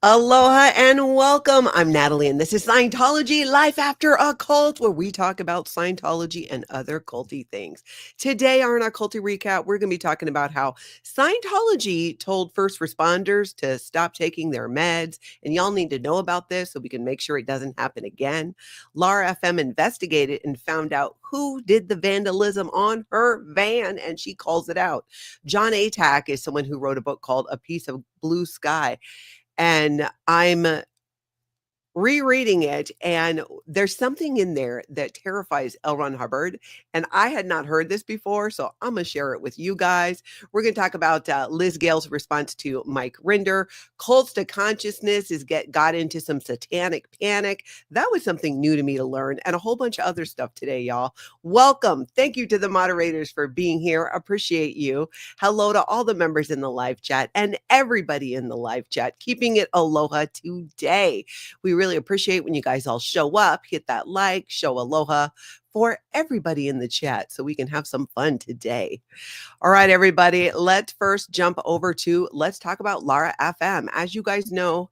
Aloha and welcome. I'm Natalie, and this is Scientology Life After a Cult, where we talk about Scientology and other culty things. Today, on our Culty Recap, we're going to be talking about how Scientology told first responders to stop taking their meds, and y'all need to know about this so we can make sure it doesn't happen again. LaraFM investigated and found out who did the vandalism on her van, and she calls it out. Jon Atack is someone who wrote a book called A Piece of Blue Sky. And I'm rereading it, and there's something in there that terrifies Hubbard, and I had not heard this before, so I'm gonna share it with you guys. We're gonna talk about Liz Gale's response to Mike Rinder. Cults to consciousness got into some satanic panic. That was something new to me to learn, and a whole bunch of other stuff today, y'all. Welcome. Thank you to the moderators for being here. Appreciate you. Hello to all the members in the live chat and everybody in the live chat, keeping it aloha today. We really appreciate when you guys all show up, hit that like, show aloha for everybody in the chat so we can have some fun today. All right, everybody, let's first jump over to let's talk about LaraFM. As you guys know,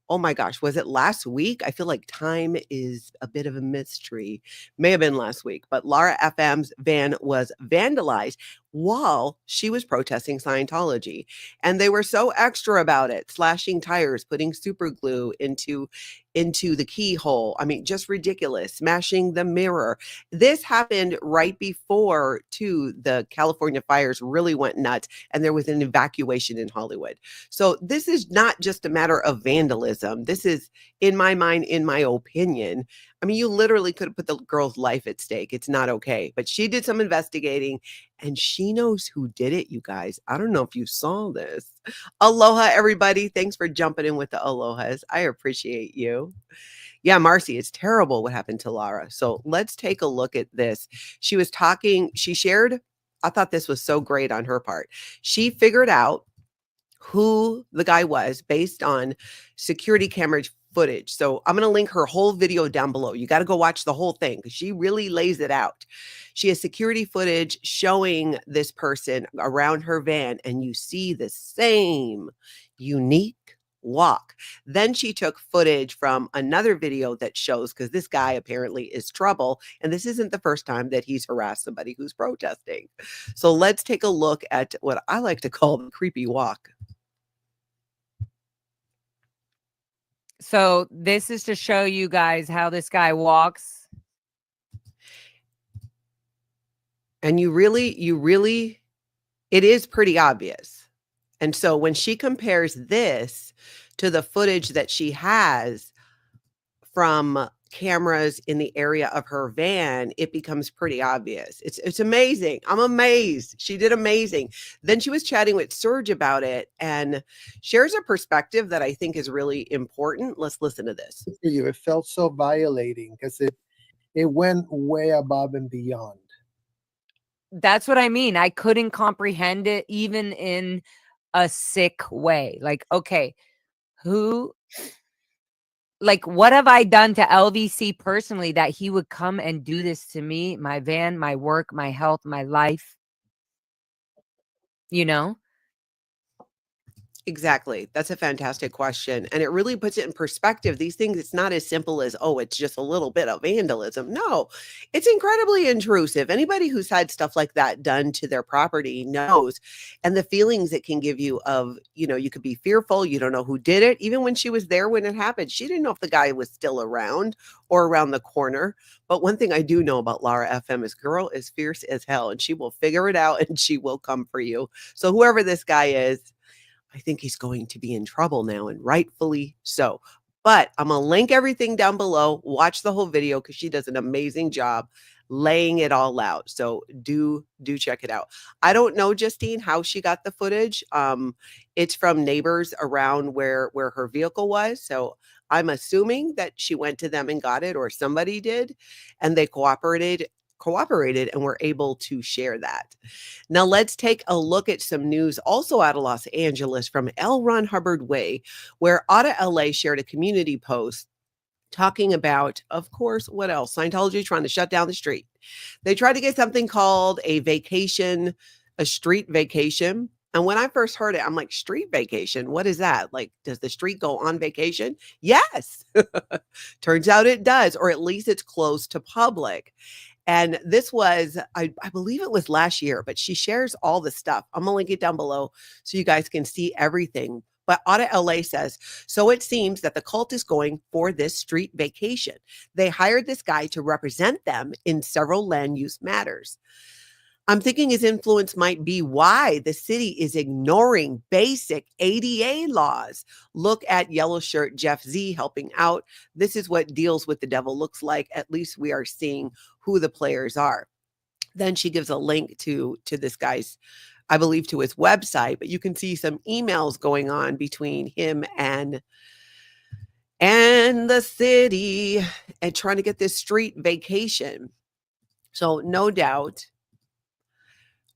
oh my gosh, was it last week? I feel like time is a bit of a mystery. May have been last week, but LaraFM's van was vandalized while she was protesting Scientology. And they were so extra about it, slashing tires, putting super glue into the keyhole. I mean, just ridiculous, smashing the mirror. This happened right before, too, the California fires really went nuts, and there was an evacuation in Hollywood. So this is not just a matter of vandalism. This is, in my mind, in my opinion, I mean, you literally could have put the girl's life at stake. It's not okay. But she did some investigating, and she knows who did it, you guys. I don't know if you saw this. Aloha, everybody. Thanks for jumping in with the alohas. I appreciate you. Yeah, Marcy, it's terrible what happened to Lara. So let's take a look at this. She was talking, she shared, I thought this was so great on her part. She figured out who the guy was based on security camera footage. So I'm going to link her whole video down below. You got to go watch the whole thing because she really lays it out. She has security footage showing this person around her van, and you see the same unique walk. Then she took footage from another video that shows, because this guy apparently is trouble, and this isn't the first time that he's harassed somebody who's protesting. So let's take a look at what I like to call the creepy walk. So this is to show you guys how this guy walks. And you really, it is pretty obvious. And so when she compares this to the footage that she has from cameras in the area of her van, it becomes pretty obvious. It's amazing. I'm amazed. She did amazing. Then she was chatting with Serge about it and shares a perspective that I think is really important. Let's listen to this. For you, it felt so violating because it went way above and beyond. That's what I mean. I couldn't comprehend it even in a sick way. Like, okay, what have I done to LVC personally that he would come and do this to me, my van, my work, my health, my life? You know? Exactly. That's a fantastic question. And it really puts it in perspective. These things, it's not as simple as, oh, it's just a little bit of vandalism. No, it's incredibly intrusive. Anybody who's had stuff like that done to their property knows. And the feelings it can give you of, you could be fearful. You don't know who did it. Even when she was there when it happened, she didn't know if the guy was still around or around the corner. But one thing I do know about LaraFM is girl is fierce as hell, and she will figure it out and she will come for you. So whoever this guy is, I think he's going to be in trouble now, and rightfully so. But I'm going to link everything down below. Watch the whole video because she does an amazing job laying it all out. So do check it out. I don't know, Justine, how she got the footage. It's from neighbors around where her vehicle was. So I'm assuming that she went to them and got it, or somebody did, and they cooperated and were able to share that. Now let's take a look at some news also out of Los Angeles from L. Ron Hubbard Way, where AuditLA shared a community post talking about, of course, what else? Scientology trying to shut down the street. They tried to get something called a street vacation. And when I first heard it, I'm like, street vacation? What is that? Like, does the street go on vacation? Yes. Turns out it does, or at least it's closed to public. And this was, I believe it was last year, but she shares all the stuff. I'm going to link it down below so you guys can see everything. But AuditLA says, so it seems that the cult is going for this street vacation. They hired this guy to represent them in several land use matters. I'm thinking his influence might be why the city is ignoring basic ADA laws. Look at yellow shirt Jeff Z helping out. This is what deals with the devil looks like. At least we are seeing who the players are. Then she gives a link to this guy's, I believe, to his website, but you can see some emails going on between him and the city and trying to get this street vacation. So no doubt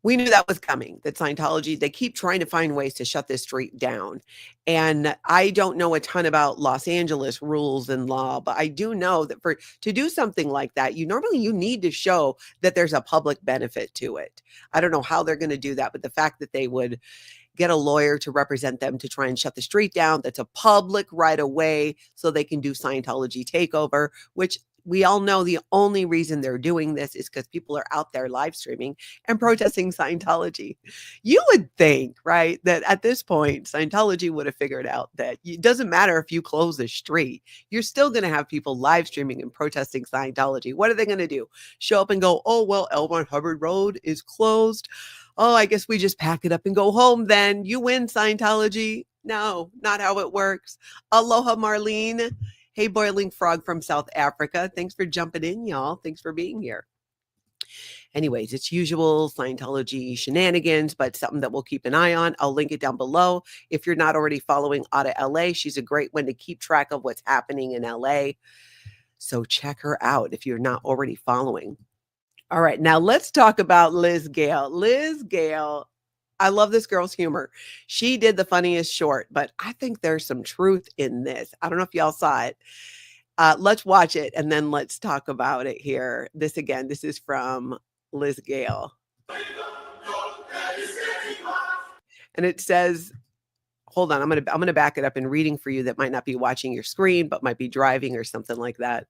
we knew that was coming, that Scientology, they keep trying to find ways to shut this street down. And I don't know a ton about Los Angeles rules and law, but I do know that to do something like that, you need to show that there's a public benefit to it. I don't know how they're going to do that, but the fact that they would get a lawyer to represent them to try and shut the street down, that's a public right away so they can do Scientology takeover, which we all know the only reason they're doing this is because people are out there live streaming and protesting Scientology. You would think, right, that at this point, Scientology would have figured out that it doesn't matter if you close the street, you're still going to have people live streaming and protesting Scientology. What are they going to do? Show up and go, oh, well, L1 Hubbard Road is closed. Oh, I guess we just pack it up and go home then. You win, Scientology. No, not how it works. Aloha, Marlene. Hey, Boiling Frog from South Africa. Thanks for jumping in, y'all. Thanks for being here. Anyways, it's usual Scientology shenanigans, but something that we'll keep an eye on. I'll link it down below. If you're not already following AuditLA, she's a great one to keep track of what's happening in LA. So check her out if you're not already following. All right, now let's talk about Liz Gale. Liz Gale, I love this girl's humor. She did the funniest short, but I think there's some truth in this. I don't know if y'all saw it. Let's watch it and then let's talk about it here. This is from Liz Gale. And it says, hold on, I'm gonna back it up in reading for you that might not be watching your screen, but might be driving or something like that.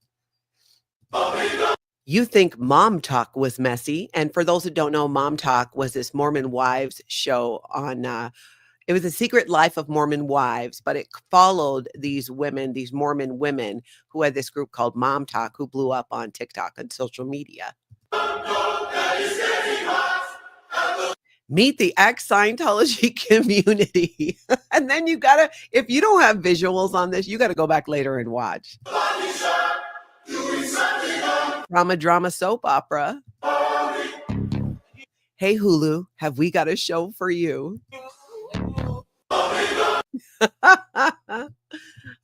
You think Mom Talk was messy. And for those that don't know, Mom Talk was this Mormon wives show on, it was a Secret Life of Mormon Wives, but it followed these women, these Mormon women who had this group called Mom Talk who blew up on TikTok and social media. Meet the ex-Scientology community. And then you gotta, if you don't have visuals on this, you gotta go back later and watch. Drama soap opera. Hey Hulu, have we got a show for you?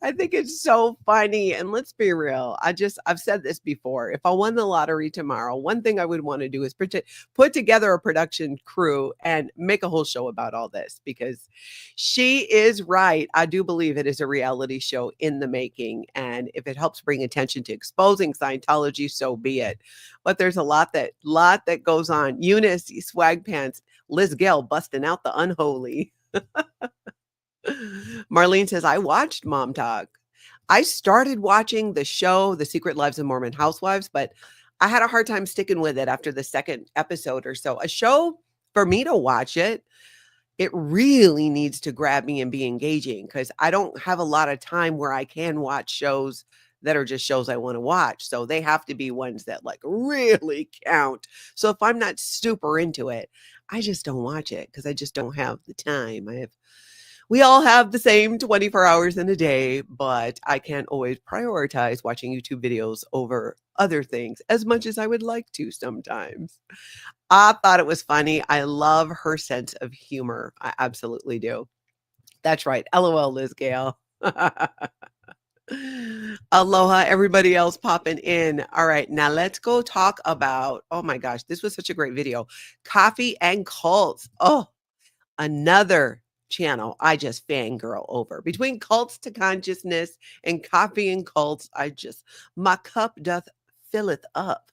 I think it's so funny. And let's be real. I've said this before. If I won the lottery tomorrow, one thing I would want to do is put together a production crew and make a whole show about all this, because she is right. I do believe it is a reality show in the making. And if it helps bring attention to exposing Scientology, so be it. But there's a lot that goes on. Eunice, Swag Pants, Liz Gale busting out the unholy. Marlene says, I watched Mom Talk. I started watching the show, The Secret Lives of Mormon Housewives, but I had a hard time sticking with it after the second episode or so. A show, for me to watch it, it really needs to grab me and be engaging, because I don't have a lot of time where I can watch shows that are just shows I want to watch. So they have to be ones that like really count. So if I'm not super into it, I just don't watch it because I just don't have the time. We all have the same 24 hours in a day, but I can't always prioritize watching YouTube videos over other things as much as I would like to sometimes. I thought it was funny. I love her sense of humor. I absolutely do. That's right. LOL, Liz Gale. Aloha, everybody else popping in. All right, now let's go talk about, oh my gosh, this was such a great video. Coffee and cults. Oh, another channel I just fangirl over. Between cults to consciousness and coffee and cults, my cup doth filleth up.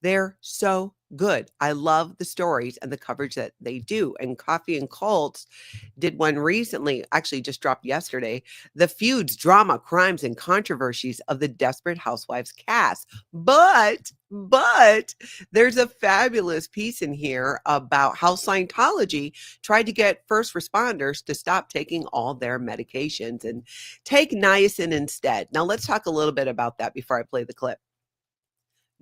They're so good. I love the stories and the coverage that they do. And Coffee and Cults did one recently, actually just dropped yesterday, the feuds, drama, crimes, and controversies of the Desperate Housewives cast. But there's a fabulous piece in here about how Scientology tried to get first responders to stop taking all their medications and take niacin instead. Now let's talk a little bit about that before I play the clip.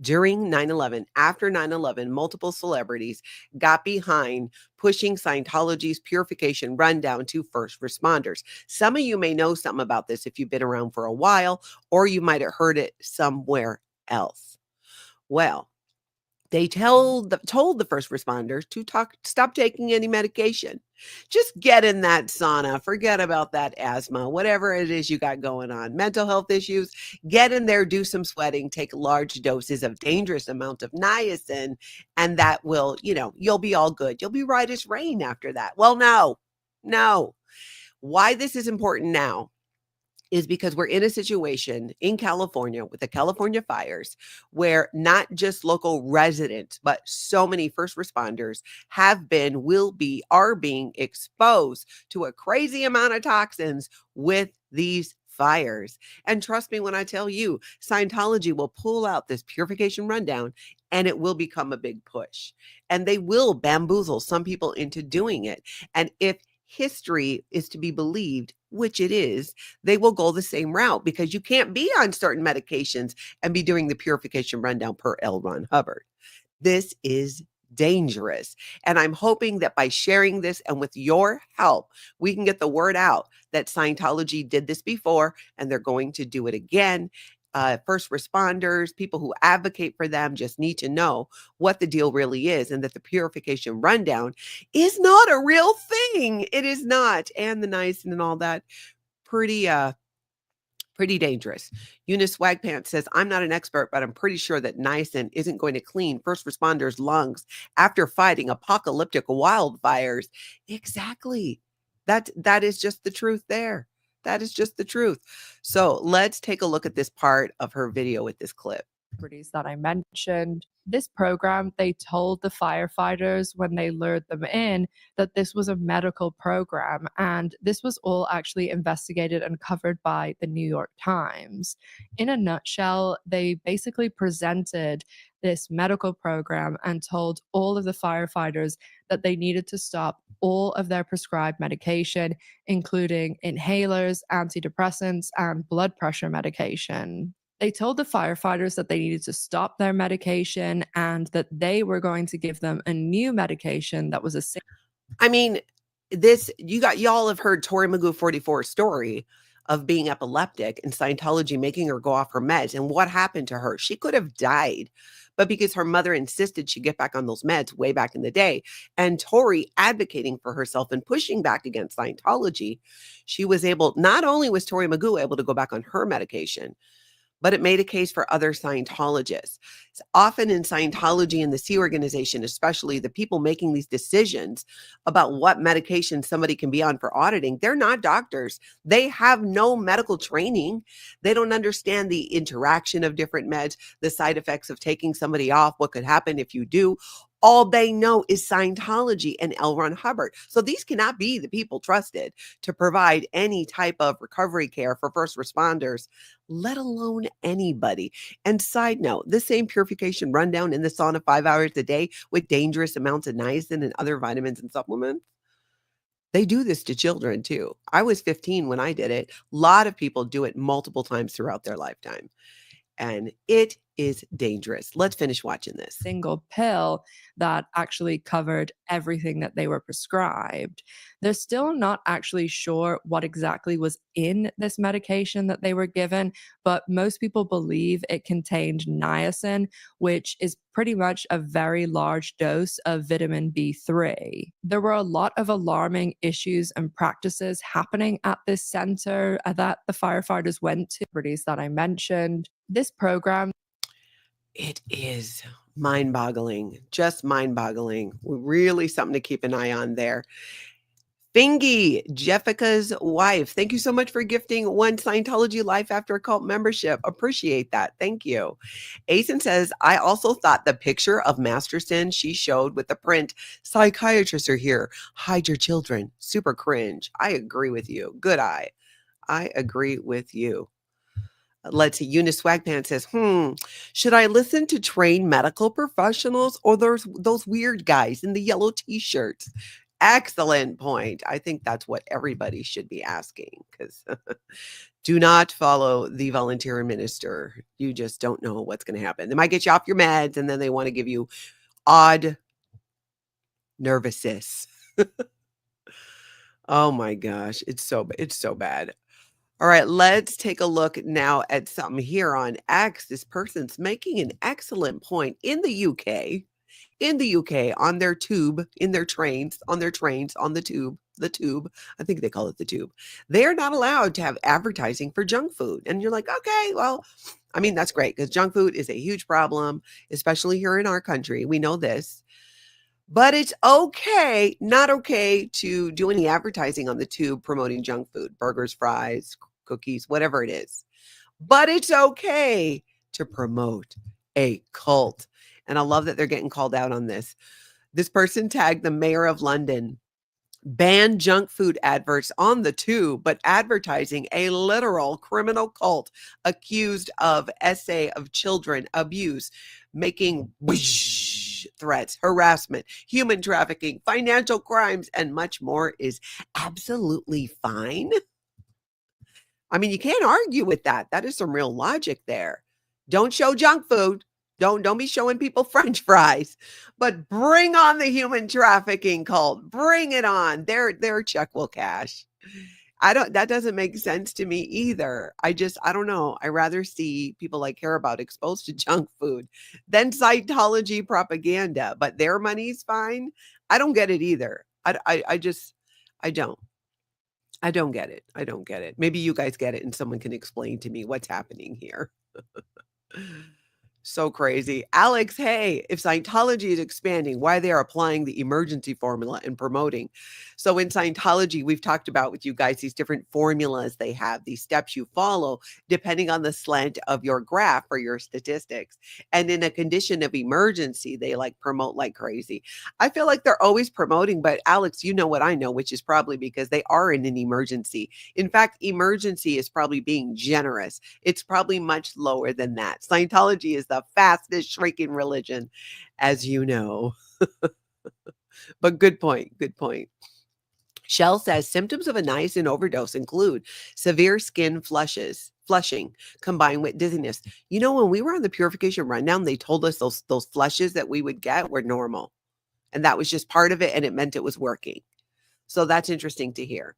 During 9/11, after 9/11, multiple celebrities got behind pushing Scientology's purification rundown to first responders. Some of you may know something about this if you've been around for a while, or you might have heard it somewhere else. Well, they told the first responders to stop taking any medication. Just get in that sauna, forget about that asthma, whatever it is you got going on, mental health issues, get in there, do some sweating, take large doses of dangerous amount of niacin, and that will, you'll be all good. You'll be right as rain after that. Well, no. Why this is important now is because we're in a situation in California with the California fires where not just local residents, but so many first responders have been, will be, are being exposed to a crazy amount of toxins with these fires. And trust me when I tell you, Scientology will pull out this purification rundown and it will become a big push. And they will bamboozle some people into doing it. And if history is to be believed, which it is, they will go the same route because you can't be on certain medications and be doing the purification rundown per L. Ron Hubbard. This is dangerous. And I'm hoping that by sharing this and with your help, we can get the word out that Scientology did this before and they're going to do it again. First responders, people who advocate for them just need to know what the deal really is and that the purification rundown is not a real thing. It is not. And the niacin and all that, pretty dangerous. Eunice Swagpants says, I'm not an expert, but I'm pretty sure that niacin isn't going to clean first responders' lungs after fighting apocalyptic wildfires. Exactly. That is just the truth there. That is just the truth. So let's take a look at this part of her video with this clip. That I mentioned. This program, they told the firefighters when they lured them in that this was a medical program, and this was all actually investigated and covered by the New York Times. In a nutshell, they basically presented this medical program and told all of the firefighters that they needed to stop all of their prescribed medication, including inhalers, antidepressants, and blood pressure medication. They told the firefighters that they needed to stop their medication and that they were going to give them a new medication that was a I mean, y'all have heard Tori Magoo 44's story of being epileptic and Scientology making her go off her meds. And what happened to her? She could have died, but because her mother insisted she get back on those meds way back in the day, and Tori advocating for herself and pushing back against Scientology, she was able, not only was Tori Magoo able to go back on her medication, but it made a case for other Scientologists. Often in Scientology and the Sea Organization, especially the people making these decisions about what medication somebody can be on for auditing, they're not doctors. They have no medical training. They don't understand the interaction of different meds, the side effects of taking somebody off, what could happen if you do. All they know is Scientology and L. Ron Hubbard. So these cannot be the people trusted to provide any type of recovery care for first responders, let alone anybody. And side note, this same purification rundown in the sauna 5 hours a day with dangerous amounts of niacin and other vitamins and supplements, they do this to children too. I was 15 when I did it. A lot of people do it multiple times throughout their lifetime. And it is dangerous. Let's finish watching this. Single pill that actually covered everything that they were prescribed. They're still not actually sure what exactly was in this medication that they were given, but most people believe it contained niacin, which is pretty much a very large dose of vitamin B3. There were a lot of alarming issues and practices happening at this center that the firefighters went to, that I mentioned. This program, it is mind-boggling, just mind-boggling. Really something to keep an eye on there. Fingy, Jessica's wife. Thank you so much for gifting one Scientology Life After a Cult membership. Appreciate that. Thank you. Asen says, I also thought the picture of Masterson she showed with the print, psychiatrists are here. Hide your children. Super cringe. I agree with you. Good eye. I agree with you. Let's see. Eunice Swagpants says, should I listen to trained medical professionals or those weird guys in the yellow t-shirts? Excellent point. I think that's what everybody should be asking, because do not follow the volunteer minister. You just don't know what's going to happen. They might get you off your meds, and then they want to give you odd nervousness. Oh my gosh. It's so bad. All right, let's take a look now at something here on X. This person's making an excellent point. In the UK, on their tube, in their trains, on the tube, I think they call it the tube. They're not allowed to have advertising for junk food. And you're like, okay, well, I mean, that's great, because junk food is a huge problem, especially here in our country. We know this. But it's okay, not okay to do any advertising on the tube promoting junk food, burgers, fries, cookies, whatever it is. But it's okay to promote a cult. And I love that they're getting called out on this. This person tagged the mayor of London, banned junk food adverts on the tube, but advertising a literal criminal cult accused of essay of children abuse, making threats, harassment, human trafficking, financial crimes, and much more is absolutely fine. I mean, you can't argue with that. That is some real logic there. Don't show junk food. Don't be showing people French fries, but bring on the human trafficking cult. Bring it on. Their check will cash. That doesn't make sense to me either. I don't know. I rather see people I care about exposed to junk food than Scientology propaganda, but their money's fine. I don't get it either. I don't. I don't get it. I don't get it. Maybe you guys get it and someone can explain to me what's happening here. So crazy. Alex, hey, if Scientology is expanding, why they are applying the emergency formula and promoting. So in Scientology, we've talked about with you guys these different formulas they have, these steps you follow depending on the slant of your graph or your statistics. And in a condition of emergency, they promote like crazy. I feel like they're always promoting, but Alex, you know what I know, which is probably because they are in an emergency. In fact, emergency is probably being generous. It's probably much lower than that. Scientology is the fastest shrinking religion, as you know. But good point. Good point. Shell says symptoms of a niacin overdose include severe skin flushing combined with dizziness. You know, when we were on the purification rundown, they told us those flushes that we would get were normal. And that was just part of it, and it meant it was working. So that's interesting to hear.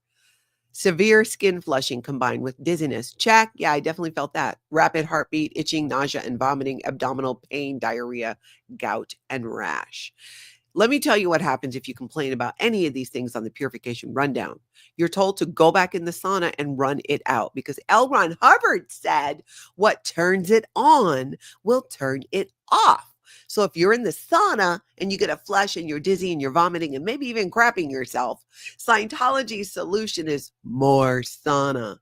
Severe skin flushing combined with dizziness. Check. Yeah, I definitely felt that. Rapid heartbeat, itching, nausea, and vomiting, abdominal pain, diarrhea, gout, and rash. Let me tell you what happens if you complain about any of these things on the purification rundown. You're told to go back in the sauna and run it out, because L. Ron Hubbard said what turns it on will turn it off. So if you're in the sauna and you get a flush and you're dizzy and you're vomiting and maybe even crapping yourself, Scientology's solution is more sauna,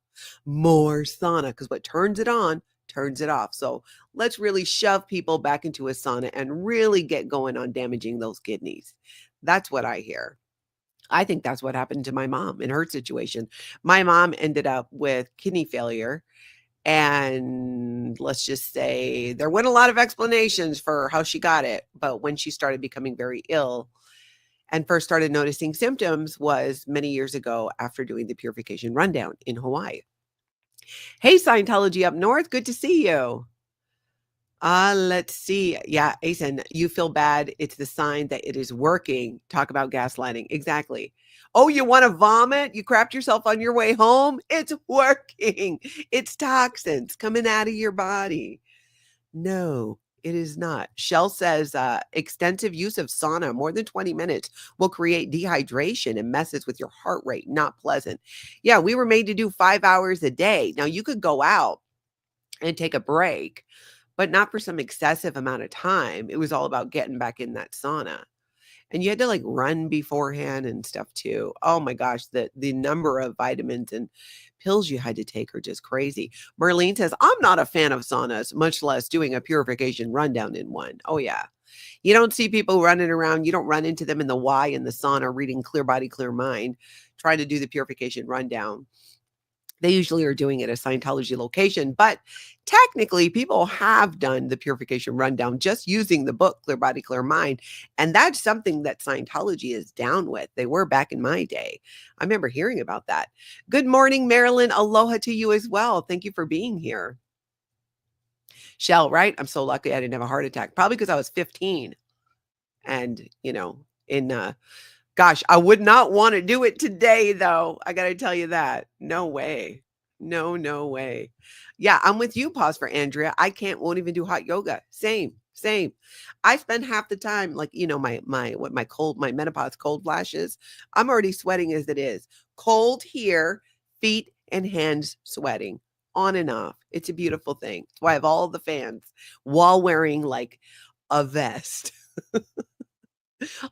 because what turns it on turns it off. So let's really shove people back into a sauna and really get going on damaging those kidneys. That's what I hear. I think that's what happened to my mom in her situation. My mom ended up with kidney failure. And let's just say there weren't a lot of explanations for how she got it. But when she started becoming very ill and first started noticing symptoms was many years ago after doing the purification rundown in Hawaii. Hey, Scientology up north. Good to see you. Let's see. Yeah, Asen, you feel bad. It's the sign that it is working. Talk about gaslighting. Exactly. Oh, you want to vomit? You crapped yourself on your way home? It's working. It's toxins coming out of your body. No, it is not. Shell says extensive use of sauna, more than 20 minutes, will create dehydration and messes with your heart rate. Not pleasant. Yeah, we were made to do 5 hours a day. Now, you could go out and take a break, but not for some excessive amount of time. It was all about getting back in that sauna. And you had to like run beforehand and stuff too. Oh my gosh, the number of vitamins and pills you had to take are just crazy. Merlene says, I'm not a fan of saunas, much less doing a purification rundown in one. Oh yeah. You don't see people running around. You don't run into them in the Y in the sauna reading Clear Body, Clear Mind, trying to do the purification rundown. They usually are doing it at a Scientology location, but technically people have done the purification rundown just using the book, Clear Body, Clear Mind. And that's something that Scientology is down with. They were back in my day. I remember hearing about that. Good morning, Marilyn. Aloha to you as well. Thank you for being here. Shell, right? I'm so lucky I didn't have a heart attack. Probably because I was 15. And, gosh, I would not want to do it today, though. I got to tell you that. No way. No way. Yeah, I'm with you. Pause for Andrea. I won't even do hot yoga. Same. I spend half the time, like, my menopause cold flashes. I'm already sweating as it is. Cold here, feet and hands sweating on and off. It's a beautiful thing. That's why I have all the fans while wearing like a vest.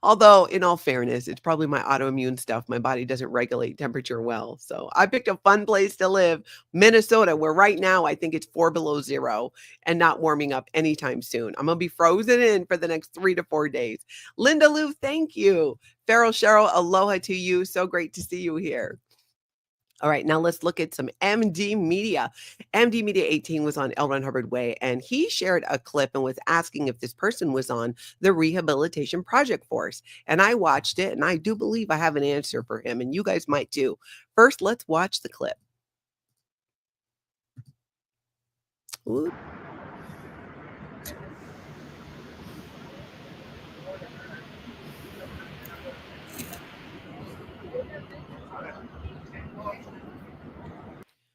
Although, in all fairness, it's probably my autoimmune stuff. My body doesn't regulate temperature well. So I picked a fun place to live, Minnesota, where right now I think it's 4 below zero and not warming up anytime soon. I'm going to be frozen in for the next 3 to 4 days. Linda Lou, thank you. Farrell Cheryl, aloha to you. So great to see you here. All right, now let's look at some MD Media. MD Media 18 was on L. Ron Hubbard Way, and he shared a clip and was asking if this person was on the Rehabilitation Project Force. And I watched it, and I do believe I have an answer for him, and you guys might too. First, let's watch the clip. Ooh.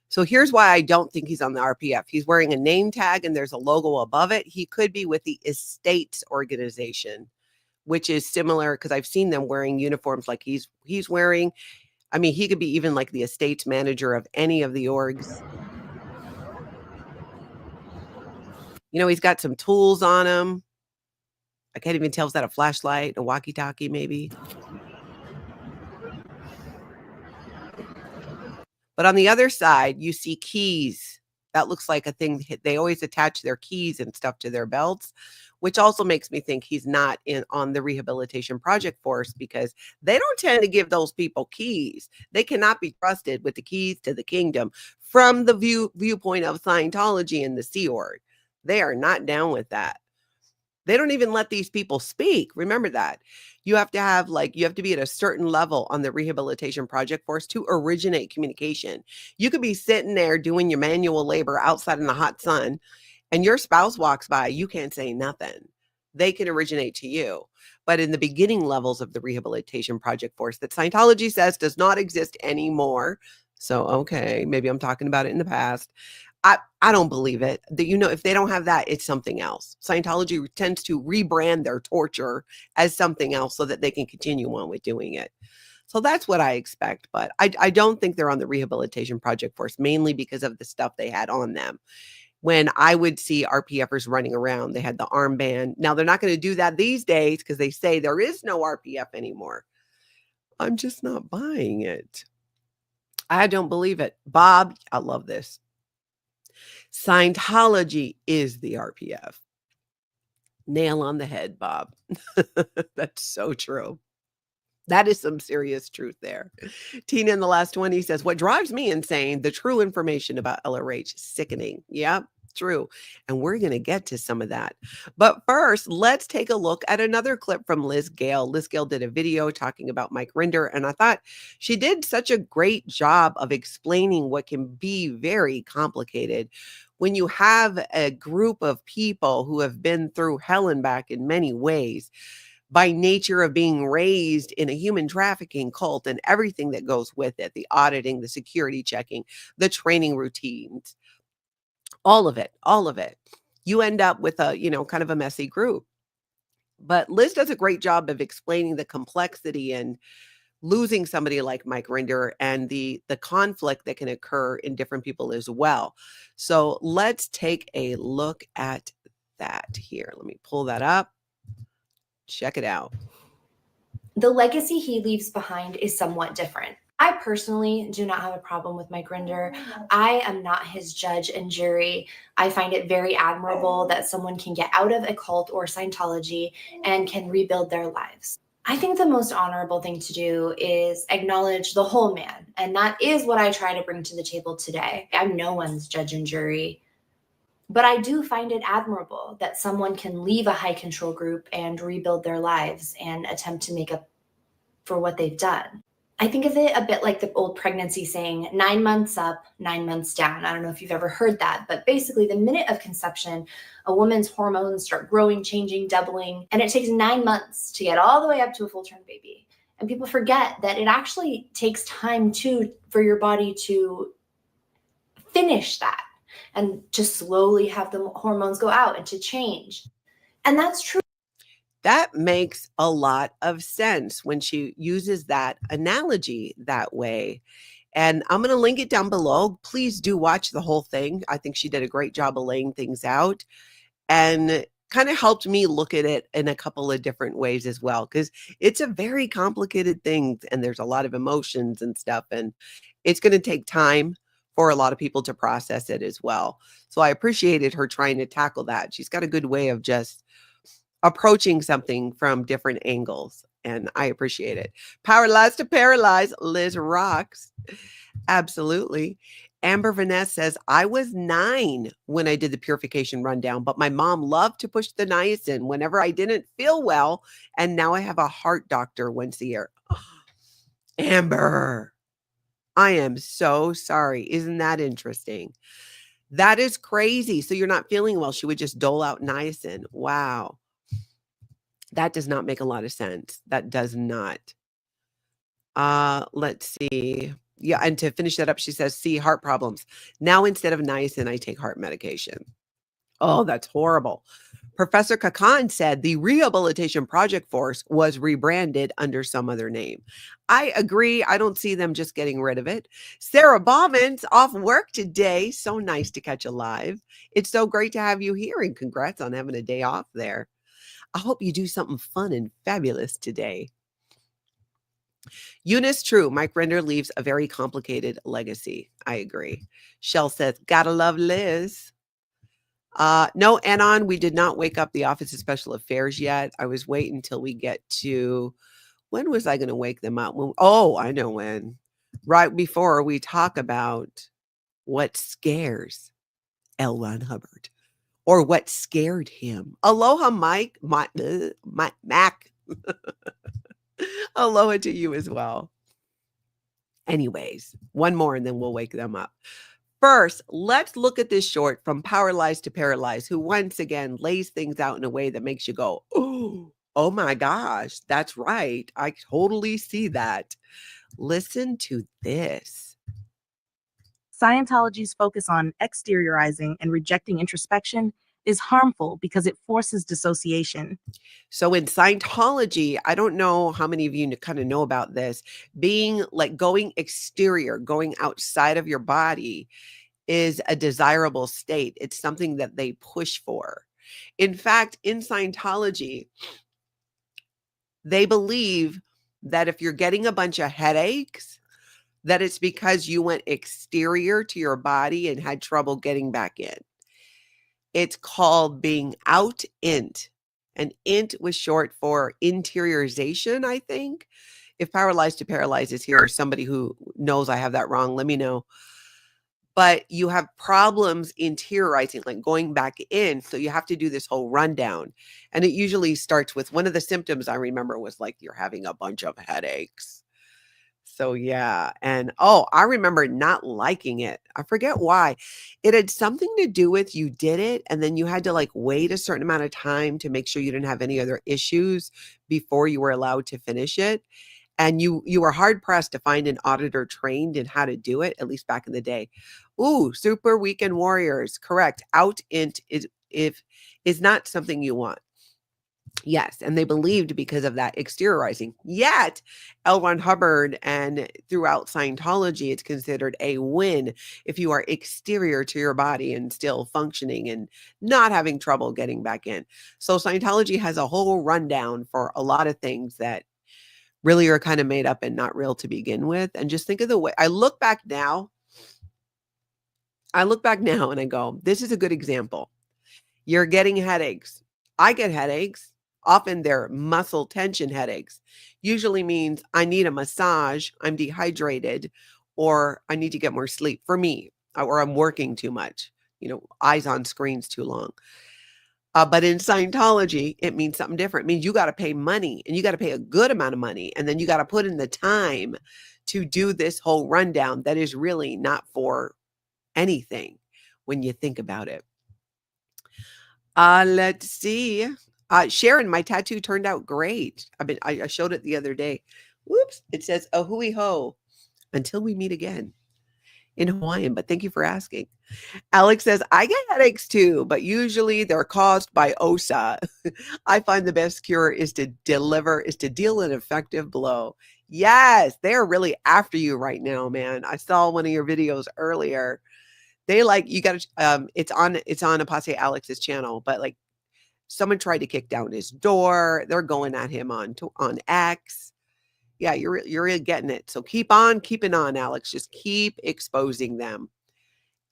So here's why I don't think he's on the RPF. He's wearing a name tag and there's a logo above it. He could be with the Estates organization, which is similar because I've seen them wearing uniforms like he's wearing. I mean, he could be even like the estates manager of any of the orgs. He's got some tools on him. I can't even tell if that a flashlight, a walkie-talkie maybe. But on the other side, you see keys. That looks like a thing. They always attach their keys and stuff to their belts, which also makes me think he's not on the Rehabilitation Project Force because they don't tend to give those people keys. They cannot be trusted with the keys to the kingdom from the viewpoint of Scientology and the Sea Org. They are not down with that. They don't even let these people speak. Remember that. You have to be at a certain level on the Rehabilitation Project Force to originate communication. You could be sitting there doing your manual labor outside in the hot sun and your spouse walks by, you can't say nothing. They can originate to you. But in the beginning levels of the Rehabilitation Project Force that Scientology says does not exist anymore. So, okay, maybe I'm talking about it in the past. I don't believe it. If they don't have that, it's something else. Scientology tends to rebrand their torture as something else so that they can continue on with doing it. So that's what I expect. But I don't think they're on the Rehabilitation Project Force, mainly because of the stuff they had on them. When I would see RPFers running around, they had the armband. Now, they're not going to do that these days because they say there is no RPF anymore. I'm just not buying it. I don't believe it. Bob, I love this. Scientology is the RPF. Nail on the head, Bob. That's so true. That is some serious truth there. Tina in the last 20 says, what drives me insane, the true information about LRH, sickening. Yeah, true. And we're going to get to some of that. But first, let's take a look at another clip from Liz Gale. Liz Gale did a video talking about Mike Rinder, and I thought she did such a great job of explaining what can be very complicated when you have a group of people who have been through hell and back in many ways by nature of being raised in a human trafficking cult and everything that goes with it, the auditing, the security checking, the training routines, all of it. You end up with a, kind of a messy group. But Liz does a great job of explaining the complexity and losing somebody like Mike Rinder and the conflict that can occur in different people as well. So let's take a look at that here. Let me pull that up. Check it out. The legacy he leaves behind is somewhat different. I personally do not have a problem with Mike Rinder. I am not his judge and jury. I find it very admirable that someone can get out of a cult or Scientology and can rebuild their lives. I think the most honorable thing to do is acknowledge the whole man. And that is what I try to bring to the table today. I'm no one's judge and jury. But I do find it admirable that someone can leave a high control group and rebuild their lives and attempt to make up for what they've done. I think of it a bit like the old pregnancy saying, 9 months up, 9 months down. I don't know if you've ever heard that, but basically the minute of conception, a woman's hormones start growing, changing, doubling, and it takes 9 months to get all the way up to a full-term baby. And people forget that it actually takes time too for your body to finish that and to slowly have the hormones go out and to change. And that's true. That makes a lot of sense when she uses that analogy that way. And I'm going to link it down below. Please do watch the whole thing. I think she did a great job of laying things out and kind of helped me look at it in a couple of different ways as well, because it's a very complicated thing and there's a lot of emotions and stuff. And it's going to take time for a lot of people to process it as well. So I appreciated her trying to tackle that. She's got a good way of just approaching something from different angles, and I appreciate it. Paralyzed to Paralyze, Liz rocks. Absolutely. Amber Vanessa says, I was 9 when I did the purification rundown, but my mom loved to push the niacin whenever I didn't feel well, and now I have a heart doctor once a year. Amber, I am so sorry. Isn't that interesting? That is crazy. So you're not feeling well. She would just dole out niacin. Wow. That does not make a lot of sense. That does not. Let's see. Yeah, and to finish that up, she says, see, heart problems. Now instead of niacin, I take heart medication. Oh, that's horrible. Professor Kakan said the Rehabilitation Project Force was rebranded under some other name. I agree. I don't see them just getting rid of it. Sarah Bauman's off work today. So nice to catch you live. It's so great to have you here, and congrats on having a day off there. I hope you do something fun and fabulous today. Eunice, true. Mike Rinder leaves a very complicated legacy. I agree. Shell says, gotta love Liz. No, Anon, we did not wake up the Office of Special Affairs yet. I was waiting until we get to, when was I going to wake them up? Oh, I know when. Right before we talk about what scares L. Ron Hubbard or what scared him. Aloha, Mike. Mac. Aloha to you as well. Anyways, one more and then we'll wake them up. First, let's look at this short from Paralyzed to Paralyze, who once again lays things out in a way that makes you go, oh my gosh, that's right. I totally see that. Listen to this. Scientology's focus on exteriorizing and rejecting introspection is harmful because it forces dissociation. So in Scientology, I don't know how many of you kind of know about this, being like going exterior, going outside of your body is a desirable state. It's something that they push for. In fact, in Scientology, they believe that if you're getting a bunch of headaches, that it's because you went exterior to your body and had trouble getting back in. It's called being out-int. And int was short for interiorization, I think. If Paralyzed to Paralyze is here, or somebody who knows I have that wrong, let me know. But you have problems interiorizing, like going back in. So you have to do this whole rundown. And it usually starts with one of the symptoms I remember was like you're having a bunch of headaches. So yeah. And I remember not liking it. I forget why. It had something to do with you did it and then you had to like wait a certain amount of time to make sure you didn't have any other issues before you were allowed to finish it. And you were hard pressed to find an auditor trained in how to do it, at least back in the day. Ooh, Super Weekend Warriors. Correct. Out-int is not something you want. Yes, and they believed because of that exteriorizing. Yet, L. Ron Hubbard and throughout Scientology, it's considered a win if you are exterior to your body and still functioning and not having trouble getting back in. So Scientology has a whole rundown for a lot of things that really are kind of made up and not real to begin with. And just think of the way I look back now and I go, this is a good example. You're getting headaches. I get headaches. Often they're muscle tension headaches. Usually means I need a massage, I'm dehydrated, or I need to get more sleep for me, or I'm working too much, eyes on screens too long. But in Scientology, it means something different. It means you got to pay money, and you got to pay a good amount of money. And then you got to put in the time to do this whole rundown that is really not for anything when you think about it. Let's see. Sharon, my tattoo turned out great. I showed it the other day. Whoops. It says, "Oh, hui ho, until we meet again," in Hawaiian, but thank you for asking. Alex says, I get headaches too, but usually they're caused by OSA. I find the best cure is to deal an effective blow. Yes, they're really after you right now, man. I saw one of your videos earlier. They you got to, it's on Apostate Alex's channel, but someone tried to kick down his door. They're going at him on X. Yeah, you're really getting it. So keep on keeping on, Alex. Just keep exposing them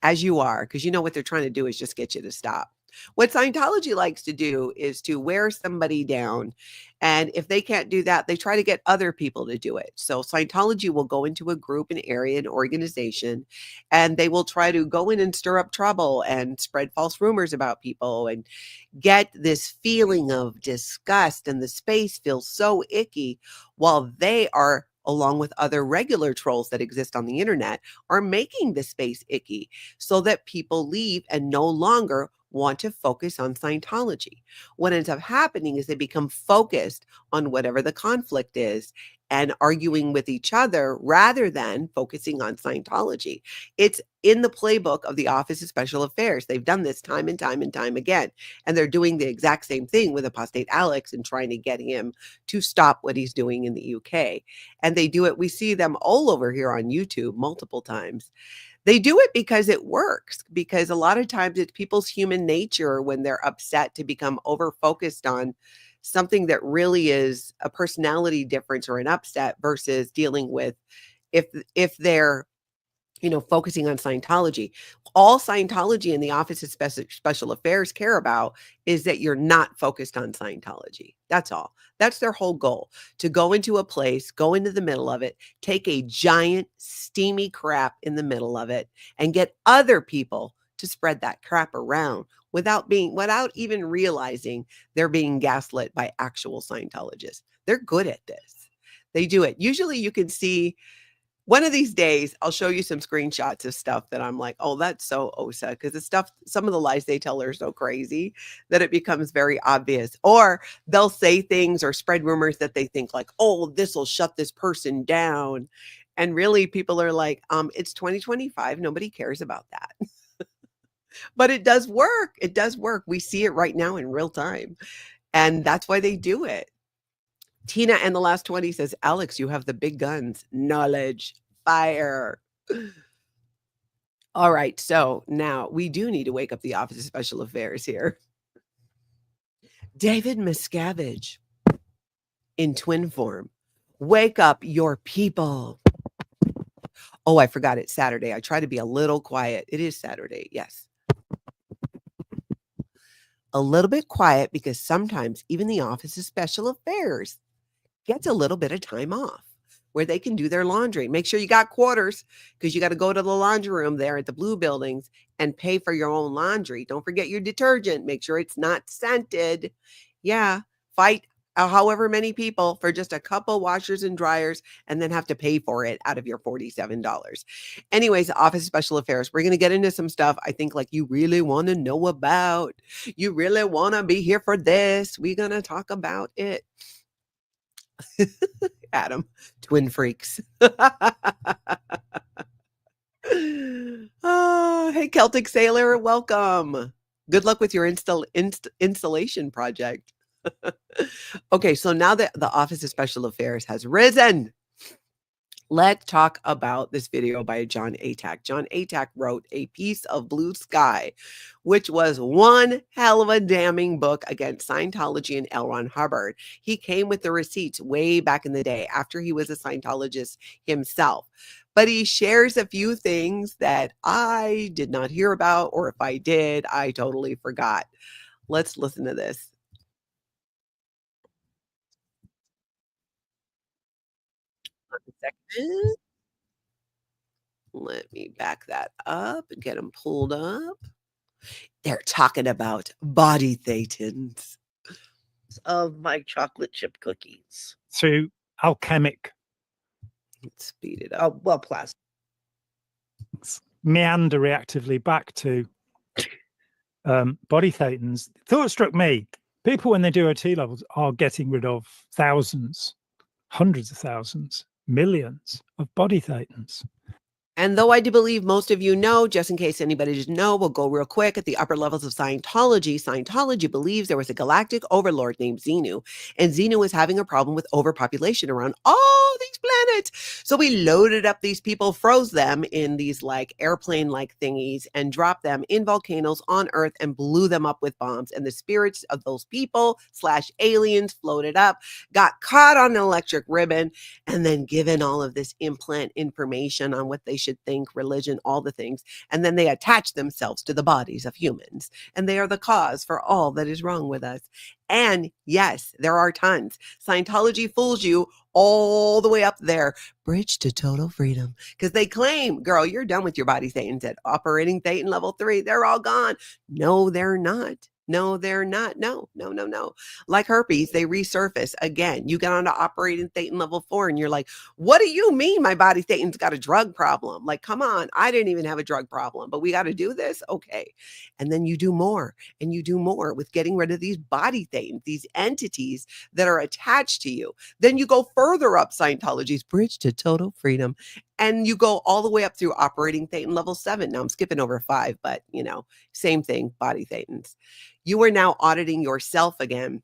as you are, because what they're trying to do is just get you to stop. What Scientology likes to do is to wear somebody down. And if they can't do that, they try to get other people to do it. So Scientology will go into a group, an area, an organization, and they will try to go in and stir up trouble and spread false rumors about people and get this feeling of disgust, and the space feels so icky, while they are, along with other regular trolls that exist on the internet, are making the space icky so that people leave and no longer want to focus on Scientology. What ends up happening is they become focused on whatever the conflict is and arguing with each other rather than focusing on Scientology. It's in the playbook of the Office of Special Affairs. They've done this time and time and time again. And they're doing the exact same thing with Apostate Alex and trying to get him to stop what he's doing in the UK. And they do it. We see them all over here on YouTube multiple times. They do it because it works, because a lot of times it's people's human nature when they're upset to become over-focused on something that really is a personality difference or an upset versus dealing with if they're focusing on Scientology. All Scientology and the Office of Special Affairs care about is that you're not focused on Scientology. That's all. That's their whole goal, to go into a place, go into the middle of it, take a giant steamy crap in the middle of it, and get other people to spread that crap around without even realizing they're being gaslit by actual Scientologists. They're good at this. They do it. Usually you can see. One of these days, I'll show you some screenshots of stuff that I'm like, oh, that's so OSA, because some of the lies they tell are so crazy that it becomes very obvious. Or they'll say things or spread rumors that they think oh, this will shut this person down. And really, people are like, it's 2025. Nobody cares about that. But it does work. It does work. We see it right now in real time. And that's why they do it. Tina and the last 20 says, Alex, you have the big guns. Knowledge, fire. All right. So now we do need to wake up the Office of Special Affairs here. David Miscavige in twin form. Wake up your people. Oh, I forgot it's Saturday. I try to be a little quiet. It is Saturday. Yes. A little bit quiet, because sometimes even the Office of Special Affairs gets a little bit of time off where they can do their laundry. Make sure you got quarters, because you got to go to the laundry room there at the blue buildings and pay for your own laundry. Don't forget your detergent. Make sure it's not scented. Yeah. Fight however many people for just a couple washers and dryers, and then have to pay for it out of your $47. Anyways, Office of Special Affairs, we're going to get into some stuff I think you really want to know about. You really want to be here for this. We're going to talk about it. Adam, twin freaks. Oh, hey, Celtic Sailor, welcome. Good luck with your installation project. Okay, so now that the Office of Special Affairs has risen, Let's talk about this video by Jon Atack. Jon Atack wrote A Piece of Blue Sky, which was one hell of a damning book against Scientology and L. Ron Hubbard. He came with the receipts way back in the day after he was a Scientologist himself. But he shares a few things that I did not hear about, or if I did, I totally forgot. Let's listen to this. A second. Let me back that up and get them pulled up. They're talking about body thetans. Of my chocolate chip cookies. Through alchemic Let's speed it up. Oh, well, plastic. meander reactively back to body thetans. Thought struck me, people when they do OT levels are getting rid of thousands, hundreds of thousands, millions of body thetans. And though I do believe most of you know, just in case anybody didn't know, we'll go real quick. At the upper levels of Scientology, Scientology believes there was a galactic overlord named Xenu, and Xenu is having a problem with overpopulation around all these planets. So we loaded up these people, froze them in these like airplane-like thingies, and dropped them in volcanoes on Earth and blew them up with bombs. And the spirits of those people / aliens floated up, got caught on an electric ribbon, and then given all of this implant information on what they should think, religion, all the things. And then they attach themselves to the bodies of humans. And they are the cause for all that is wrong with us. And yes, there are tons. Scientology fools you all the way up there. Bridge to total freedom. Because they claim, girl, you're done with your body thetans at operating thetan level 3. They're all gone. No, they're not. No, they're not. No. Like herpes, they resurface again. You get on to operating thetan level 4 and you're like, what do you mean my body thetan's got a drug problem? Like, come on, I didn't even have a drug problem, but we got to do this? Okay. And then you do more and you do more with getting rid of these body thetans, these entities that are attached to you. Then you go further up Scientology's bridge to total freedom. And you go all the way up through operating thetan level 7. Now I'm skipping over 5, but you know, same thing, body thetans. You are now auditing yourself again,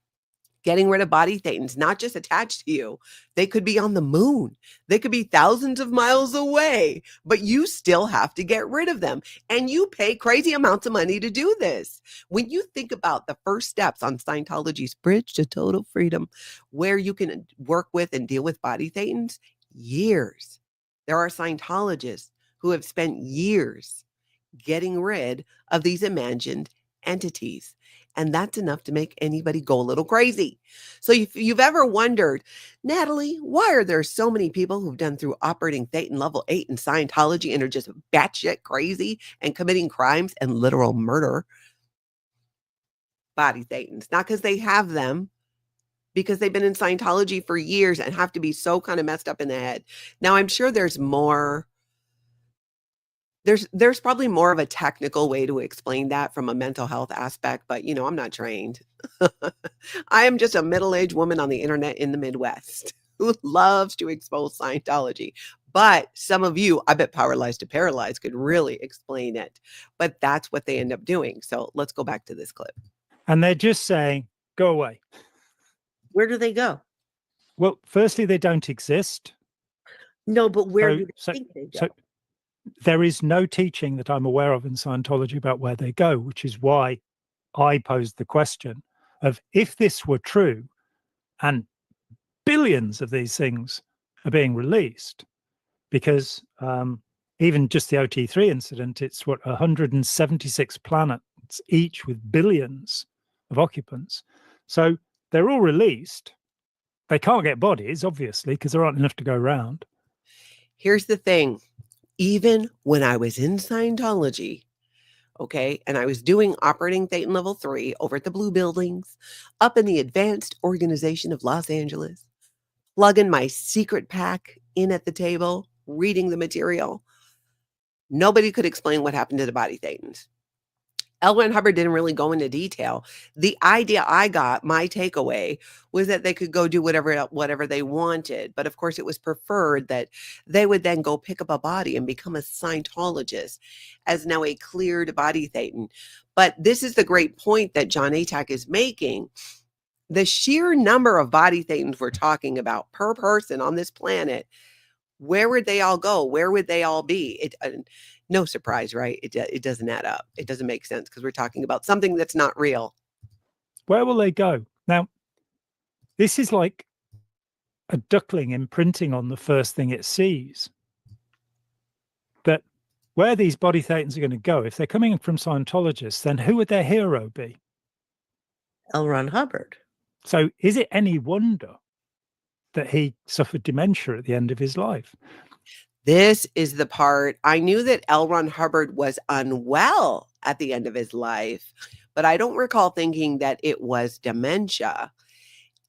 getting rid of body thetans, not just attached to you. They could be on the moon. They could be thousands of miles away, but you still have to get rid of them. And you pay crazy amounts of money to do this. When you think about the first steps on Scientology's bridge to total freedom, where you can work with and deal with body thetans, years. There are Scientologists who have spent years getting rid of these imagined entities. And that's enough to make anybody go a little crazy. So if you've ever wondered, Natalie, why are there so many people who've done through operating thetan level 8 in Scientology and are just batshit crazy and committing crimes and literal murder? Body thetans. Not because they have them, because they've been in Scientology for years and have to be so kind of messed up in the head. Now, I'm sure there's more. There's probably more of a technical way to explain that from a mental health aspect, but you know, I'm not trained. I am just a middle-aged woman on the internet in the Midwest who loves to expose Scientology. But some of you, I bet Powerlized to Paralyzed could really explain it. But that's what they end up doing. So let's go back to this clip. And they're just saying, go away. Where do they go? Well, firstly, they don't exist. No, but where So- do they so- think they go? So there is no teaching that I'm aware of in Scientology about where they go, which is why I posed the question of if this were true and billions of these things are being released, because even just the OT3 incident, it's 176 planets, each with billions of occupants. So they're all released. They can't get bodies, obviously, because there aren't enough to go around. Here's the thing. Even when I was in Scientology, okay, and I was doing operating thetan level 3 over at the Blue Buildings, up in the Advanced Organization of Los Angeles, plugging my secret pack in at the table, reading the material, nobody could explain what happened to the body thetans. L. Ron Hubbard didn't really go into detail. The idea I got, my takeaway, was that they could go do whatever they wanted. But of course, it was preferred that they would then go pick up a body and become a Scientologist as now a cleared body thetan. But this is the great point that Jon Atack is making. The sheer number of body thetans we're talking about per person on this planet Where would they all go? Where would they all be? No surprise, right? It doesn't add up. It doesn't make sense because we're talking about something that's not real. Where will they go? Now, this is like a duckling imprinting on the first thing it sees. That where these body thetans are going to go, if they're coming from Scientologists, then who would their hero be? L. Ron Hubbard. So is it any wonder that he suffered dementia at the end of his life? This is the part. I knew that L. Ron Hubbard was unwell at the end of his life, but I don't recall thinking that it was dementia.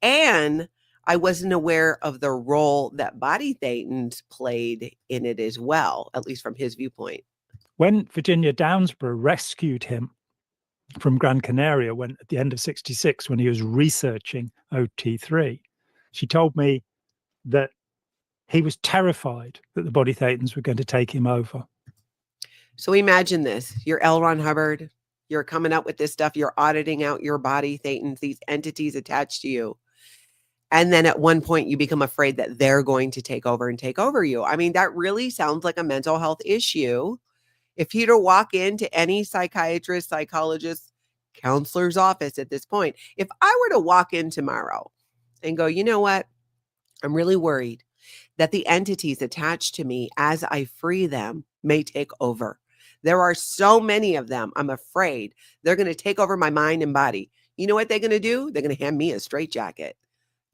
And I wasn't aware of the role that body thetans played in it as well, at least from his viewpoint. When Virginia Downsborough rescued him from Gran Canaria at the end of 66, when he was researching OT3, she told me that he was terrified that the body thetans were going to take him over. So imagine this. You're L. Ron Hubbard. You're coming up with this stuff. You're auditing out your body thetans, these entities attached to you. And then at one point you become afraid that they're going to take over and take over you. I mean, that really sounds like a mental health issue. If you were to walk into any psychiatrist, psychologist, counselor's office at this point, if I were to walk in tomorrow and go, you know what? I'm really worried that the entities attached to me as I free them may take over. There are so many of them. I'm afraid they're going to take over my mind and body. You know what they're going to do? They're going to hand me a straitjacket.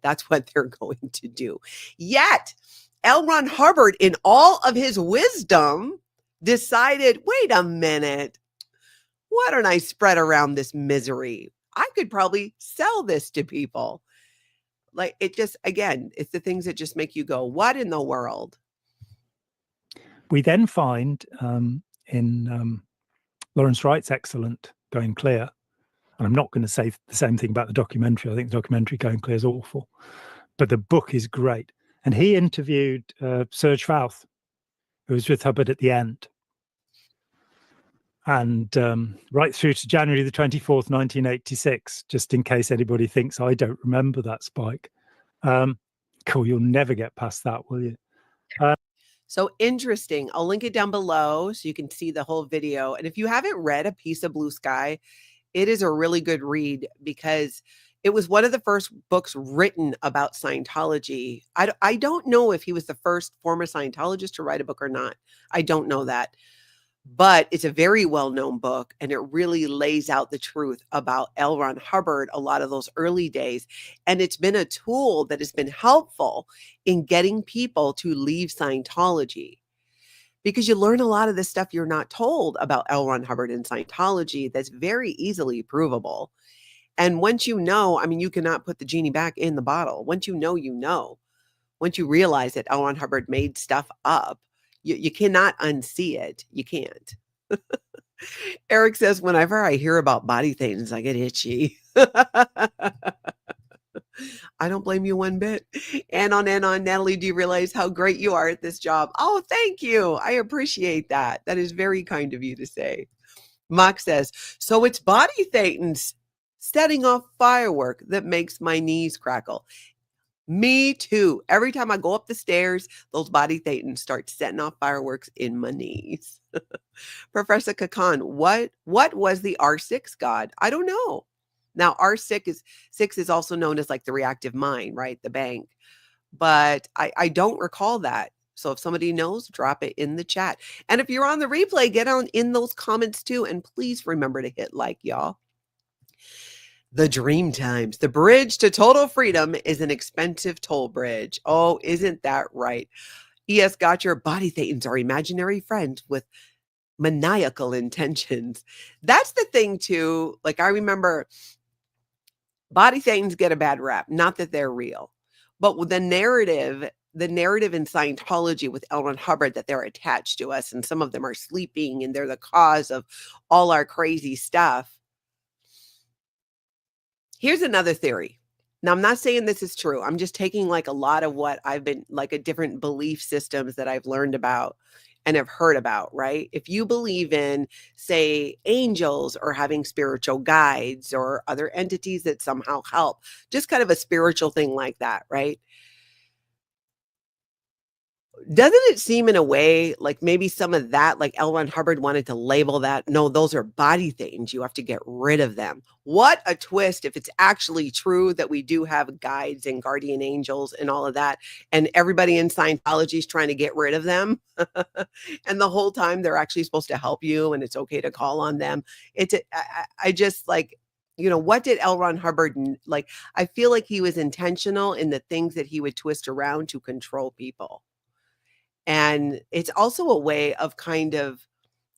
That's what they're going to do. Yet, L. Ron Hubbard, in all of his wisdom, decided, wait a minute, why don't I spread around this misery? I could probably sell this to people. Like, it just, again, it's the things that just make you go, what in the world? We then find in Lawrence Wright's excellent Going Clear, and I'm not going to say the same thing about the documentary. I think the documentary Going Clear is awful, but the book is great. And he interviewed Serge Fouth, who was with Hubbard at the end. And right through to January the 24th, 1986, just in case anybody thinks I don't remember that, Spike. Cool, you'll never get past that, will you? So interesting. I'll link it down below so you can see the whole video. And if you haven't read A Piece of Blue Sky, it is a really good read because it was one of the first books written about Scientology. I don't know if he was the first former Scientologist to write a book or not. I don't know that. But it's a very well-known book, and it really lays out the truth about L. Ron Hubbard, a lot of those early days. And it's been a tool that has been helpful in getting people to leave Scientology, because you learn a lot of the stuff you're not told about L. Ron Hubbard and Scientology that's very easily provable. And once you know, I mean, you cannot put the genie back in the bottle. Once you know, you know. Once you realize that L. Ron Hubbard made stuff up, you cannot unsee it. You can't. Eric says, whenever I hear about body thetans, I get itchy. I don't blame you one bit. And on, Natalie, do you realize how great you are at this job? Oh, thank you. I appreciate that. That is very kind of you to say. Mock says, so it's body thetans setting off firework that makes my knees crackle. Me too. Every time I go up the stairs, those body thetans start setting off fireworks in my knees. Professor Kakan, what was the R6 god? I don't know. Now, R6 is also known as like the reactive mind, right? The bank. But I don't recall that. So if somebody knows, drop it in the chat. And if you're on the replay, get on in those comments too. And please remember to hit like, y'all. The dream times. The bridge to total freedom is an expensive toll bridge. Oh, isn't that right? E.S. Gotcher, body thetans are imaginary friends with maniacal intentions. That's the thing too. Like, I remember body thetans get a bad rap. Not that they're real, but the narrative in Scientology with L. Ron Hubbard, that they're attached to us and some of them are sleeping and they're the cause of all our crazy stuff. Here's another theory. Now, I'm not saying this is true. I'm just taking like a lot of what I've been like a different belief systems that I've learned about and have heard about, right? If you believe in, say, angels or having spiritual guides or other entities that somehow help, just kind of a spiritual thing like that, right? Doesn't it seem in a way like maybe some of that, like L. Ron Hubbard wanted to label that? No, those are body things. You have to get rid of them. What a twist if it's actually true that we do have guides and guardian angels and all of that, and everybody in Scientology is trying to get rid of them. And the whole time they're actually supposed to help you and it's okay to call on them. I just like, what did L. Ron Hubbard like? I feel like he was intentional in the things that he would twist around to control people. And it's also a way of kind of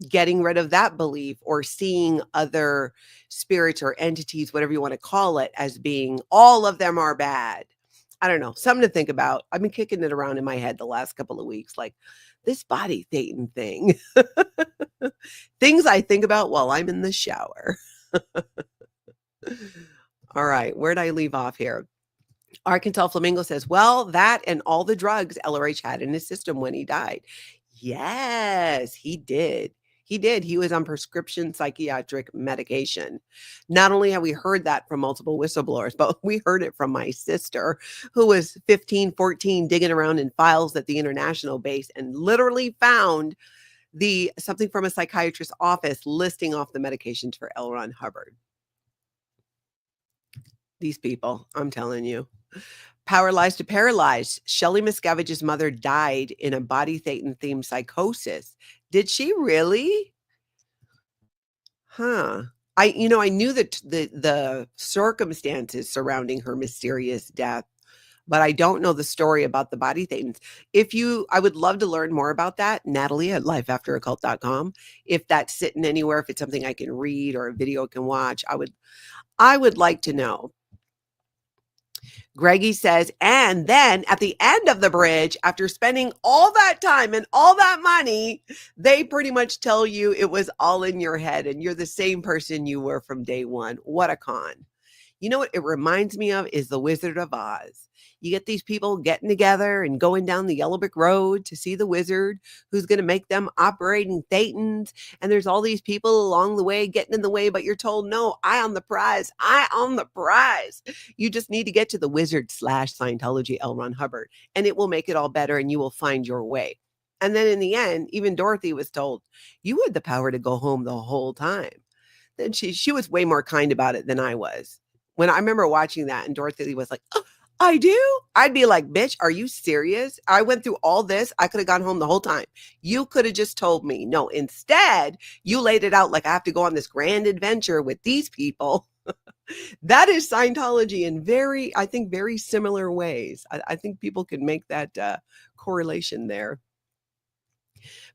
getting rid of that belief or seeing other spirits or entities, whatever you want to call it, as being all of them are bad. I don't know, something to think about. I've been kicking it around in my head the last couple of weeks, like this body Thetan thing. Things I think about while I'm in the shower. All right, where'd I leave off here? Arkansas Flamingo says, well, that and all the drugs LRH had in his system when he died. Yes, he did. He did. He was on prescription psychiatric medication. Not only have we heard that from multiple whistleblowers, but we heard it from my sister, who was 15, 14, digging around in files at the international base and literally found something from a psychiatrist's office listing off the medications for L. Ron Hubbard. These people, I'm telling you. Paralyzed to paralyzed. Shelley Miscavige's mother died in a body Thetan themed psychosis. Did she really? Huh. I knew that the circumstances surrounding her mysterious death, but I don't know the story about the body Thetans. I would love to learn more about that. Natalie at lifeafteroccult.com. If that's sitting anywhere, if it's something I can read or a video I can watch, I would like to know. Greggy says, and then at the end of the bridge, after spending all that time and all that money, they pretty much tell you it was all in your head and you're the same person you were from day one. What a con. You know what it reminds me of is the Wizard of Oz. You get these people getting together and going down the yellow brick road to see the wizard who's going to make them operating Thetans. And there's all these people along the way getting in the way, but you're told, no, I on the prize. I on the prize. You just need to get to the wizard / Scientology L. Ron Hubbard, and it will make it all better and you will find your way. And then in the end, even Dorothy was told, you had the power to go home the whole time. Then she was way more kind about it than I was. When I remember watching that and Dorothy was like, oh, I do? I'd be like, bitch, are you serious? I went through all this. I could have gone home the whole time. You could have just told me. No, instead, you laid it out like I have to go on this grand adventure with these people. That is Scientology in very similar ways. I think people can make that correlation there.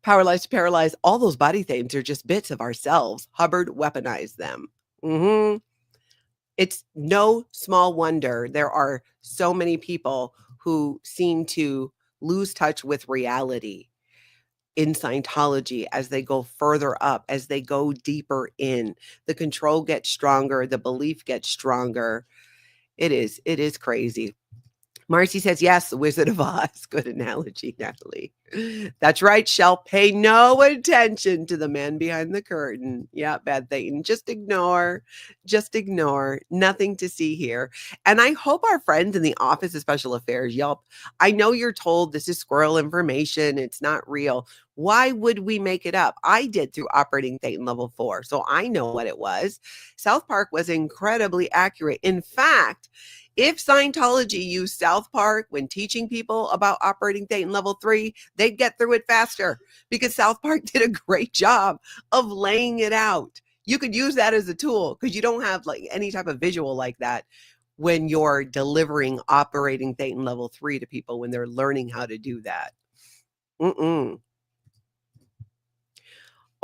Paralyzed to paralyze. All those body Thetans are just bits of ourselves. Hubbard weaponized them. Mm-hmm. It's no small wonder there are so many people who seem to lose touch with reality in Scientology as they go further up, as they go deeper in. The control gets stronger, the belief gets stronger. It is crazy. Marcy says, yes, the Wizard of Oz. Good analogy, Natalie. That's right. Shall pay no attention to the man behind the curtain. Yeah, bad thing. Just ignore. Nothing to see here. And I hope our friends in the Office of Special Affairs, y'all, I know you're told this is squirrel information. It's not real. Why would we make it up? I did through operating Thetan level 4, so I know what it was. South Park was incredibly accurate. In fact, if Scientology used South Park when teaching people about operating Thetan level 3, they'd get through it faster because South Park did a great job of laying it out. You could use that as a tool because you don't have like any type of visual like that when you're delivering operating Thetan level 3 to people when they're learning how to do that.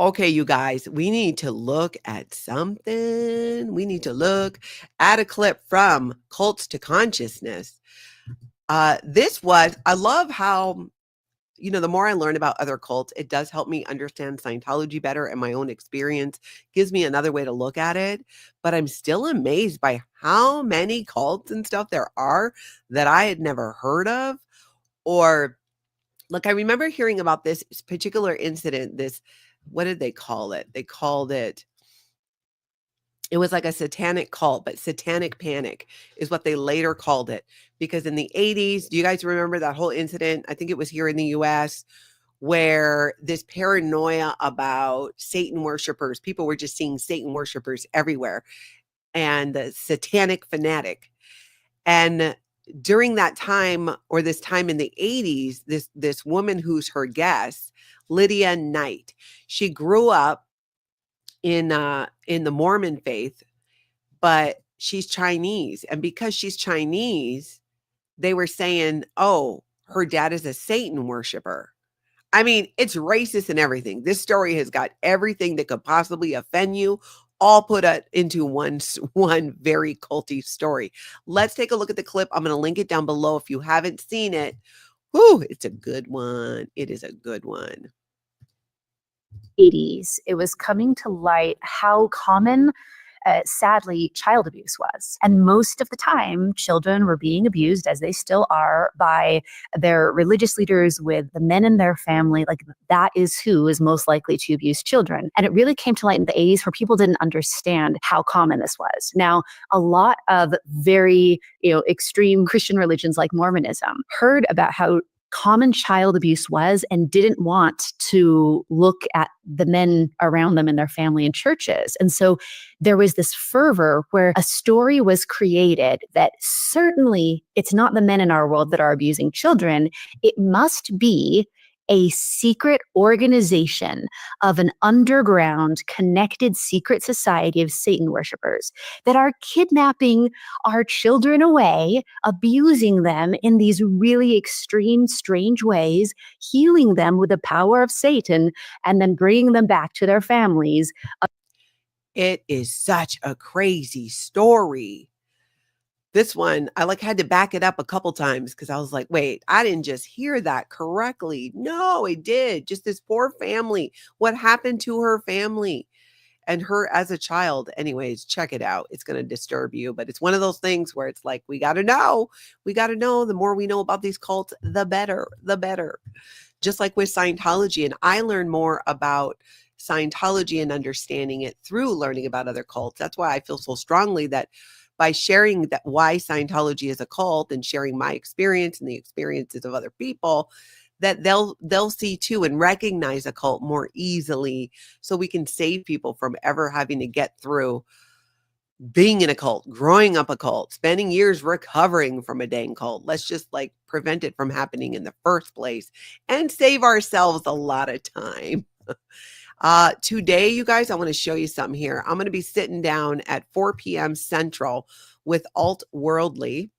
Okay, you guys, we need to look at something. We need to look at a clip from Cults to Consciousness. I love how, the more I learn about other cults, it does help me understand Scientology better, and my own experience gives me another way to look at it. But I'm still amazed by how many cults and stuff there are that I had never heard of. Or, look, I remember hearing about this particular incident, what did they call it? They called it it was like a satanic cult, but Satanic Panic is what they later called it. Because in the 80s, do you guys remember that whole incident? I think it was here in the US, where this paranoia about Satan worshipers, people were just seeing Satan worshipers everywhere, and the satanic fanatic. And during that time, or this time in the 80s, this woman who's her guest, Lydia Knight, she grew up in the Mormon faith, but she's Chinese. And because she's Chinese, they were saying, oh, her dad is a Satan worshiper. I mean, it's racist and everything. This story has got everything that could possibly offend you, all put into one very culty story. Let's take a look at the clip. I'm going to link it down below if you haven't seen it. Whew, it's a good one. It is a good one. 80s, it was coming to light how common, sadly, child abuse was. And most of the time, children were being abused, as they still are, by their religious leaders, with the men in their family. Like, that is who is most likely to abuse children. And it really came to light in the 80s where people didn't understand how common this was. Now, a lot of very, extreme Christian religions like Mormonism heard about how common child abuse was and didn't want to look at the men around them in their family and churches. And so there was this fervor where a story was created that certainly it's not the men in our world that are abusing children. It must be a secret organization of an underground connected secret society of Satan worshipers that are kidnapping our children away, abusing them in these really extreme, strange ways, healing them with the power of Satan, and then bringing them back to their families. It is such a crazy story. This one, I had to back it up a couple times because I was like, wait, I didn't just hear that correctly. No, it did. Just this poor family. What happened to her family and her as a child? Anyways, check it out. It's going to disturb you, but it's one of those things where it's like, we got to know. We got to know. The more we know about these cults, the better, the better. Just like with Scientology. And I learned more about Scientology and understanding it through learning about other cults. That's why I feel so strongly that by sharing that why Scientology is a cult and sharing my experience and the experiences of other people, that they'll see too and recognize a cult more easily, so we can save people from ever having to get through being in a cult, growing up a cult, spending years recovering from a dang cult. Let's just prevent it from happening in the first place and save ourselves a lot of time. Today, you guys, I want to show you something here. I'm going to be sitting down at 4 p.m. Central with Alt Worldly.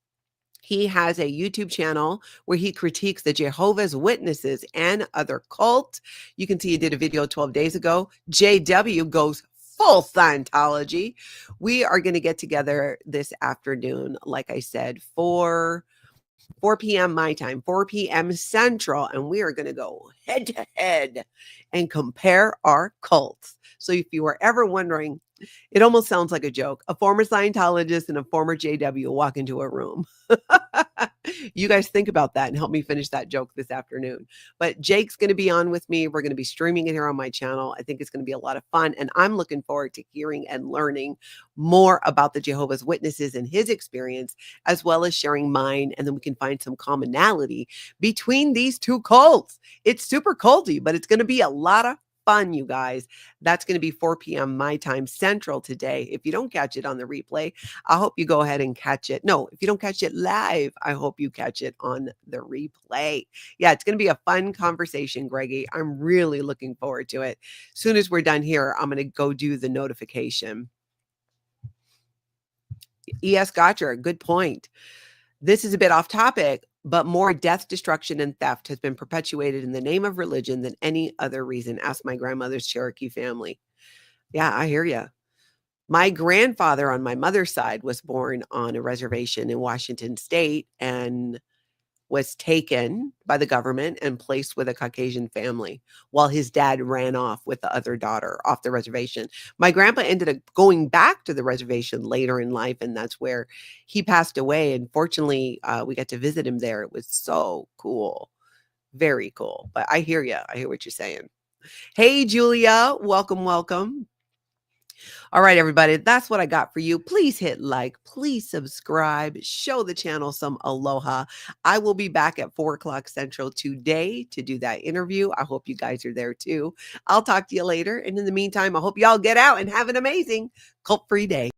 He has a YouTube channel where he critiques the Jehovah's Witnesses and other cults. You can see he did a video 12 days ago. JW goes full Scientology. We are going to get together this afternoon, like I said, 4 p.m. my time, 4 p.m. Central, and we are going to go head to head and compare our cults. So if you were ever wondering, it almost sounds like a joke. A former Scientologist and a former JW walk into a room. You guys think about that and help me finish that joke this afternoon. But Jake's going to be on with me. We're going to be streaming it here on my channel. I think it's going to be a lot of fun. And I'm looking forward to hearing and learning more about the Jehovah's Witnesses and his experience, as well as sharing mine. And then we can find some commonality between these two cults. It's super culty, but it's going to be a lot of fun, you guys. That's going to be 4 p.m. my time Central today. If you don't catch it on the replay, I hope you go ahead and catch it. No, if you don't catch it live, I hope you catch it on the replay. Yeah, it's going to be a fun conversation, Greggy. I'm really looking forward to it. As soon as we're done here, I'm going to go do the notification. E.S. Gotcher, good point. This is a bit off topic, but more death, destruction, and theft has been perpetuated in the name of religion than any other reason. Ask my grandmother's Cherokee family. Yeah, I hear you. My grandfather on my mother's side was born on a reservation in Washington State and was taken by the government and placed with a Caucasian family while his dad ran off with the other daughter off the reservation. My grandpa ended up going back to the reservation later in life, and that's where he passed away. And fortunately, we got to visit him there. It was so cool. Very cool. But I hear you. I hear what you're saying. Hey, Julia. Welcome, welcome. All right, everybody, that's what I got for you. Please hit like, please subscribe, show the channel some aloha. I will be back at 4:00 Central today to do that interview. I hope you guys are there too. I'll talk to you later. And in the meantime, I hope y'all get out and have an amazing cult-free day.